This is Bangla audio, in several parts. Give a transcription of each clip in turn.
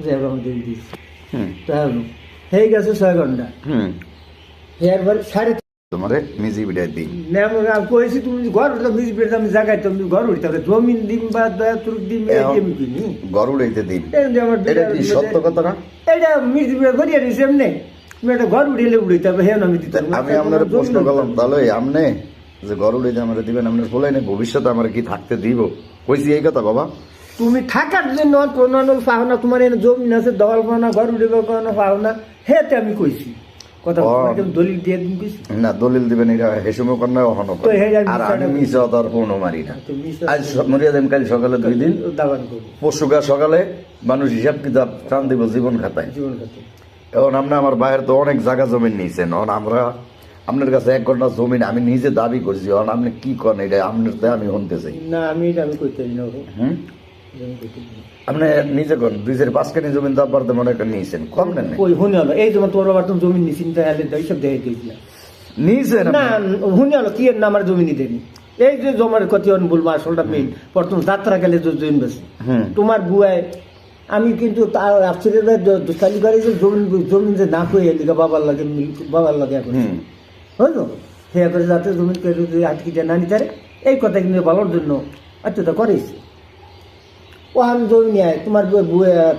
যাইবার আমি দিন দিয়েছি তাহলে হয়ে গেছে 6 ঘন্টা এরপর 3:30 তোমারে মিজি বিড়াই দিই আমি কইছি তুমি ঘর উঠতে মিজি বেড়ে আমি জায়গায় তুমি ঘর উঠতে হবে জমিন দিন বা দয়া তুর দিন আমি কিনি ঘর উড়াইতে দিন আমার এটা কি সত্য কথা না? এটা মিজি বেড়ে করিয়া দিছি এমনি মেয়েটা ঘর উড়িলে উড়াইতে হবে হ্যাঁ আমি দিতে আমি আপনার প্রশ্ন করলাম তাহলে আপনি যে ঘর উড়াইতে আমার দিবেন আপনার বলাই না ভবিষ্যতে আমার কি থাকতে দিব কইছি এই কথা বাবা তুমি থাকার জন্য অন্য পাও না তোমার এনে জমি আছে দল পাও না ঘর উড়িবে কোনো পাও না হেতে আমি কইছি কথা দলিল দিয়ে দিন কইছি না দলিল দিবেন এটা হেসুমো কন্যা অহনো আর আমি মিস অদর ফোনও মারি না আজ মরিয়া দেম কাল সকালে 2 দিন দাবান করব পরশুকা সকালে মানুষ হিসাব কিতাব টান দিব জীবন খাতায় এখন আপনি আমার বাইরে তো অনেক জায়গা জমিন নিয়েছেন এখন আমরা আপনার কাছে 1 ঘন্টা জমিন আমি নিজে দাবি করছি এখন আপনি কি করেন এটা আপনার আমি শুনতে চাই না আমি এটা আমি কইতে না আপনি নিজে করেন 2-5 কানি জমিন তো আপনার মনে করেন নিয়েছেন কম নেন কই হুনে হলো এই যেমন তোর বাবার তুমি জমিন নিছিন তাহলে এইসব দেখে দিয়েছিলাম নিয়েছেন না হুনে হলো কি না আমার জমি নিতেনি এই যে জমার কত বলবো আসলটা মেইন প্রথম যাত্রা গেলে জমিন বেশি তোমার বুয়ায় আমি কিন্তু তার আফসিরে দোস্তালি করে যে জমিন যে না কই এলিকা বাবার লাগে এখন বুঝলো সে করে যাতে জমিন আটকে না নিতে এই কথা কিন্তু বলার জন্য আত্মীয়তা করেছি ও আমি জমি নিয়ে তোমার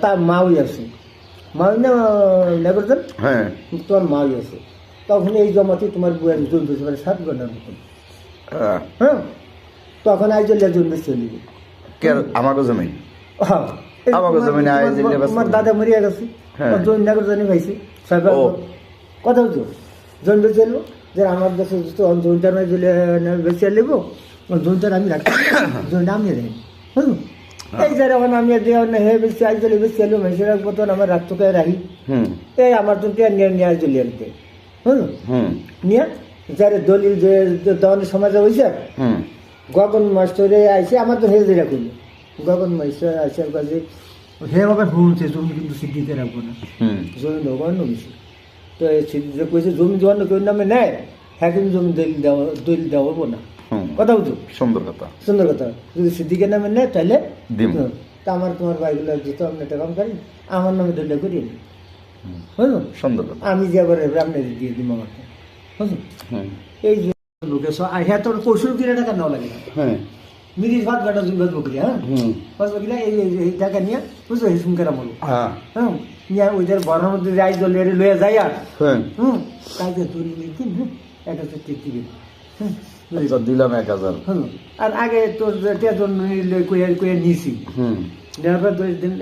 তার মাওই আছে মাওই না নেগরজন হ্যাঁ তোমার মাওই আছে তখন এই জমাতে তোমার বউয়ের জমি বেশি পারে 7 ঘন্টার মতন হ্যাঁ তখন আই চলে জমি চলি আমাকে জমি তোমার দাদা মরিয়া গেছে জমি নেগরজনই পাইছে কথা হতো জমি বেশি এলো যে আমার দেশে জমিটার বেশি নেব জমিটার আমি রাখছি জমিটা আমি দেয় বুঝলো এই যে এখন আমি হে বেশি আই চলে বেশি এলো মেসে রাখবো তখন আমার রাখতে রাখি এই আমার তো নিয়ে চলে আনতে বুঝলো নিয়ে যারা দলিল যে দলের সমাজে হয়েছে গগন মাস্টরে আইসে আমার তো হেজে রাখলো গগন মাস্টার আসার কাছে হে বাবা শুনছে জমি কিন্তু সিদ্ধিতে রাখবো না জমি নগণ্য বেশি তো সিদ্ধিতে কইছে জমি জোয়ান্ন কেউ নামে নেয় হ্যাঁ কিন্তু জমি দলিল দেওয়া না কথা বুঝো সুন্দর কথা যদি সিদ্দিকের নামে নেয় তাহলে তা আমার তোমার ভাইগুলো যেত আপনি একটা কাম করেন আমার নামে দলিল করিয়ে দিন বুঝলো সুন্দর কথা আমি যে আবার আপনার দিয়ে দিব আমাকে বুঝলো এই যে লোকে হ্যাঁ তোর 65 টাকা নেওয়া লাগে হ্যাঁ মিরিজ ভাত গাটা দুই ভাত বকরি হ্যাঁ ভাত বকরি এই টাকা নিয়ে বুঝলো এই শুনকার আমল হ্যাঁ নিয়ে ওইদের ঘরের মধ্যে যাই জলে লয়ে যাই আর কাজে দলিল দিন 1000 দিবেন দিলাম 1000 আর আগে তোর কয়ে নিয়েছি নেওয়ার পর 2 দিন